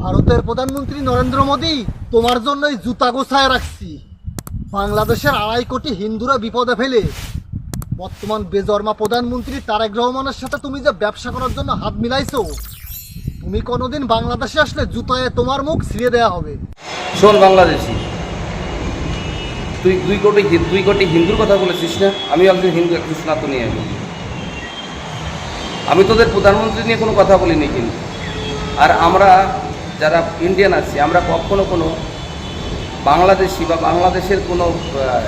ভারতের প্রধানমন্ত্রী নরেন্দ্র মোদী, তোমার জন্যই জুতা গোছায় রাখছি। বাংলাদেশের 2.5 কোটি হিন্দুরা বিপদে ফেলে বর্তমান বেজর্মা প্রধানমন্ত্রী তারেক রহমানের সাথে তুমি যে ব্যবসা করার জন্য হাত মিলাইছো, তুমি কোনোদিন বাংলাদেশে আসলে জুতায় তোমার মুখ ছিঁড়ে দেওয়া হবে। শোন বাংলাদেশি, তুই 2 কোটি হিন্দুর কথা বলেছিস না? আমি একজন হিন্দু, একজন সনাতনী। আমি তোদের প্রধানমন্ত্রী নিয়ে কোনো কথা বলিনি কিন্তু। আর আমরা যারা ইন্ডিয়ান আছি, আমরা কখনো কোনো বাংলাদেশি বা বাংলাদেশের কোনো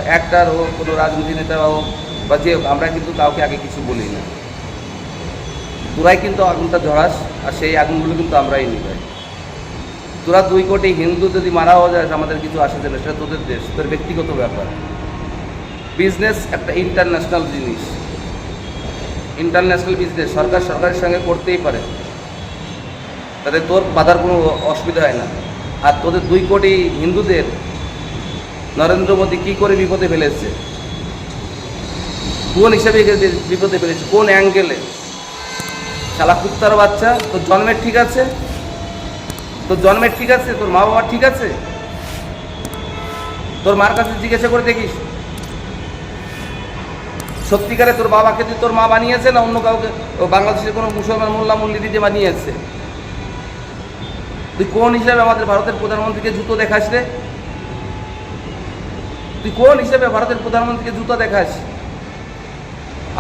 অ্যাক্টার হোক, কোনো রাজনীতি নেতা হোক বা যে, আমরা কিন্তু কাউকে আগে কিছু বলি না। তোরাই কিন্তু আগুনটা ঝরাস, আর সেই আগুনগুলো কিন্তু আমরাই নিভাই। তোরা 2 কোটি হিন্দু যদি মারাও যায়, আমাদের কিছু আসে যাবে, সেটা তোদের দেশ, তোদের ব্যক্তিগত ব্যাপার। বিজনেস একটা ইন্টারন্যাশনাল জিনিস, ইন্টারন্যাশনাল বিজনেস সরকারের সঙ্গে করতেই পারে, তাতে তোর বাধার কোনো অসুবিধা হয় না। আর তোদের 2 কোটি হিন্দুদের নরেন্দ্র মোদী কী করে বিপদে ফেলেছে, কোন হিসাবে বিপদে ফেলেছে, কোন অ্যাঙ্গেলে? শালা কুত্তার বাচ্চা, তোর জন্মের ঠিক আছে? তোর জন্মের ঠিক আছে? তোর মা বাবার ঠিক আছে? তোর মার কাছে জিজ্ঞাসা করে দেখিস, সত্যিকারে তোর বাবাকে তোর মা বানিয়েছে না অন্য কাউকে, বাংলাদেশের কোনো মুসলমান মোল্লা মল্লিদি যে বানিয়েছে? তুই কোন হিসাবে আমাদের ভারতের প্রধানমন্ত্রীকে জুতো দেখাস রে? তুই কোন হিসাবে ভারতের প্রধানমন্ত্রীকে জুতো দেখাস?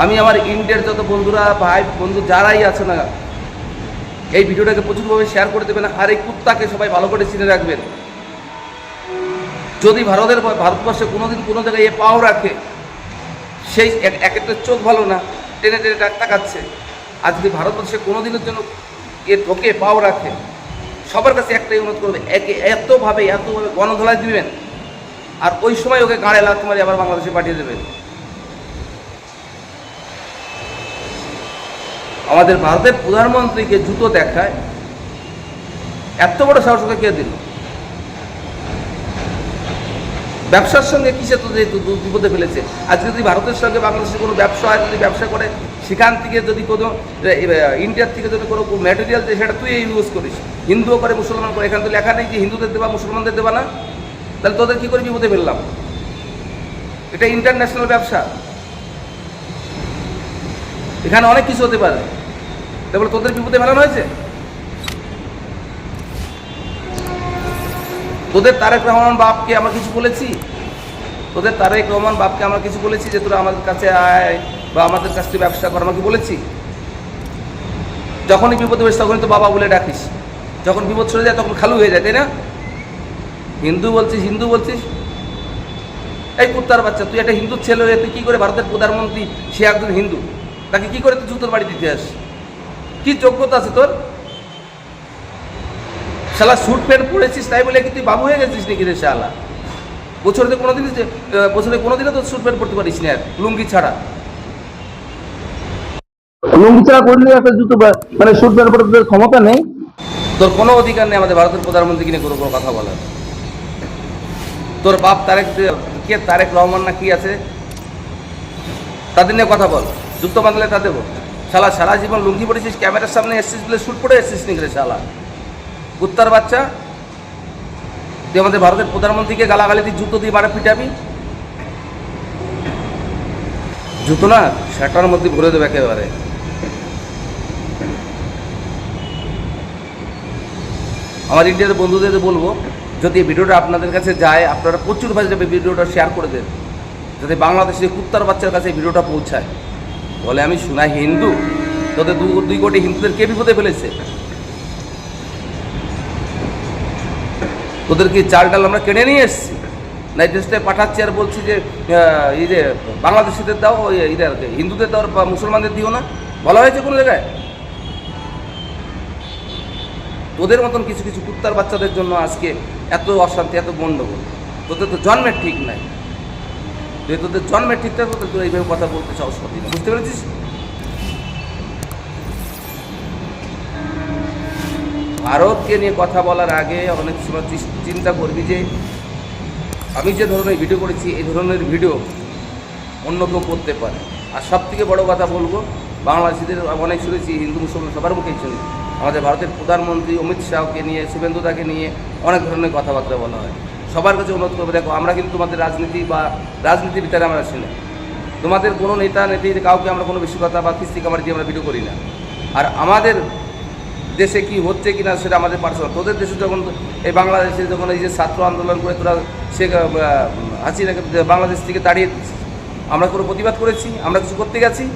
আমি আমার ইন্ডিয়ার যত বন্ধুরা, ভাই বন্ধু যারাই আছে না, এই ভিডিওটাকে প্রচুরভাবে শেয়ার করে দেবেন। আর এই কুত্তাকে সবাই ভালো করে চিনে রাখবেন। যদি ভারতবর্ষে কোনোদিন কোনো জায়গায় এ পাও রাখে, সেই একটা চোখ ভালো না, টেনে টেনে তাকাচ্ছে। আর যদি ভারতবর্ষে কোনোদিনের জন্য এ ঢোকে পাও রাখে, সবার কাছে একটাই অনুরোধ করবে, এতভাবে গণধোলাই দিবেন, আর ওই সময় ওকে গাঁড়ে লাথ মারি আবার বাংলাদেশে পাঠিয়ে দেবেন। আমাদের ভারতের প্রধানমন্ত্রীকে জুতো দেখায়, এত বড় সাহস ওকে কে দিল? ব্যবসার সঙ্গে কিসে তো বিপদে ফেলেছে। আজকে যদি ভারতের সঙ্গে বাংলাদেশের কোনো ব্যবসা হয়, যদি ব্যবসা করে, সেখান থেকে যদি কোনো ইন্ডিয়ার থেকে যদি কোনো ম্যাটেরিয়াল দেয়, সেটা তুই ইউজ করিস, হিন্দুও করে মুসলমান করে, এখানে তো লেখা নেই যে হিন্দুদের দেবা মুসলমানদের দেবা না, তাহলে তোদের কী করে বিপদে ফেললাম? এটা ইন্টারন্যাশনাল ব্যবসা, এখানে অনেক কিছু হতে পারে, তারপরে তোদের বিপদে ফেলানো হয়েছে। তোদের তারেক রহমান বাপকে আমরা কিছু বলেছি? তোদের তারেক রহমান বাপকে আমরা কিছু বলেছি যে তোরা আমাদের কাছে আয় বা আমাদের কাছ থেকে ব্যবসা কর? আমাকে বলেছি? যখনই বিপদে বসে তখনই তো বাবা বলে ডাকিস, যখন বিপদ সরে যায় তখন খালু হয়ে যায়, তাই না? হিন্দু বলছিস। এই কুত্তার বাচ্চা, তুই একটা হিন্দু ছেলে হয়ে তুই কী করে ভারতের প্রধানমন্ত্রী, সে একজন হিন্দু, তাকে কী করে তুই জুতোর বাড়ি দিতে আস? কি যোগ্যতা আছে তোর? শালা স্যুট প্যান্ট পরেছিস তাই বলে কি তুই বাবু হয়ে গেছিস নাকি রে শালা? বছরে কোনোদিনও তো স্যুট প্যান্ট পরতে পারিস না, লুঙ্গি ছাড়া করলে একটা জুতো মানে স্যুট প্যান্ট পরতে তোর ক্ষমতা নেই, তোর কোনো অধিকার নেই আমাদের ভারতের প্রধানমন্ত্রী নিয়ে কোনো কথা বলার। তোর বাপ তারেক রহমান না কি আছে, তাদের নিয়ে কথা বল, জুতো বাঁধলে তা দেবো। শালা সারা জীবন লুঙ্গি পড়েছিস, ক্যামেরার সামনে এসছিস বলে স্যুট পরে এসছিস নাকি রে শালা কুত্তার বাচ্চা? তুই আমাদের ভারতের প্রধানমন্ত্রীকে গালাগালি দিয়ে জুতো দিয়ে মারা পিটাবি? জুতো না সেটার মধ্যে ভরে দেবে একেবারে। আমার ইন্ডিয়ার বন্ধুদের বলবো, যদি এই ভিডিওটা আপনাদের কাছে যায়, আপনারা প্রচুরভাবে ভিডিওটা শেয়ার করে দেন, যাতে বাংলাদেশের কুত্তার বাচ্চার কাছে এই ভিডিওটা পৌঁছায়। বলে আমি শোনা হিন্দু, তোদের 2 কোটি হিন্দুদের কে বিপদে ফেলেছে? তোদের কি চাল ডাল আমরা কিনে নিয়ে এসেছি, না এই দেশটায় পাঠাচ্ছি আর বলছি যে এই যে বাংলাদেশিদের দাও, হিন্দুদের দাও বা মুসলমানদের দিও না? বলা হয়েছে কোনো জায়গায়? তোদের মতন কিছু কিছু কুত্তার বাচ্চাদের জন্য আজকে এত অশান্তি, এত গণ্ডগোল। তোদের তো জন্মের ঠিক নাই। যদি তোদের জন্মের ঠিক থাকে তোদের এইভাবে কথা বলতে সাহস করবি না, বুঝতে পেরেছিস? ভারতকে নিয়ে কথা বলার আগে অনেক সময় চিন্তা করবি যে আমি যে ধরনের ভিডিও করেছি, এই ধরনের ভিডিও অন্য কেউ করতে পারে। আর সব থেকে বড়ো কথা বলবো, বাংলাদেশিদের অনেক শুনেছি, হিন্দু মুসলমান সবার মুখেই শুনি, আমাদের ভারতের প্রধানমন্ত্রী অমিত শাহকে নিয়ে, শুভেন্দুদাকে নিয়ে অনেক ধরনের কথাবার্তা বলা হয়। সবার কাছে অনুরোধ করবে, দেখো আমরা কিন্তু তোমাদের রাজনীতি বা রাজনীতির ভিতরে আমরা আসি না। তোমাদের কোনো নেতা নেত্রী কাউকে আমরা কোনো বেশি কথা বা কিস্তি কামার দিয়ে আমরা ভিডিও করি না। আর আমাদের দেশে কি হচ্ছে কি না সেটা আমাদের পার্সোনাল। তোদের দেশে যখন এই বাংলাদেশে যখন এই যে ছাত্র আন্দোলন করে তোরা শেখ হাসিনাকে বাংলাদেশ থেকে তাড়িয়ে দিচ্ছিস, আমরা কোনো প্রতিবাদ করেছি? আমরা কিছু করতে গেছি?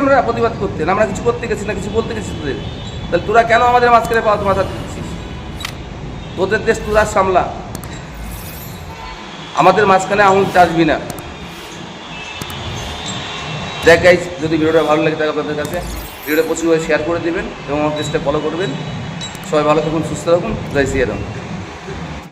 আমরা প্রতিবাদ করতে না, আমরা কিছু করতে গেছি না, কিছু বলতে গেছি তোদের? তাহলে তোরা কেন আমাদের মাঝখানে পাওয়া মাথা দিচ্ছিস? তোদের দেশ তোরা সামলা, আমাদের মাঝখানে আঙুল চাষবি না। দেখ গাইস, যদি ভিডিওটা ভালো লাগে থাকে আপনাদের কাছে, ভিডিওটা প্রচুরভাবে শেয়ার করে দেবেন এবং আমার পেজটা ফলো করবেন। সবাই ভালো থাকুন, সুস্থ থাকুন। জয় শ্রীরাম।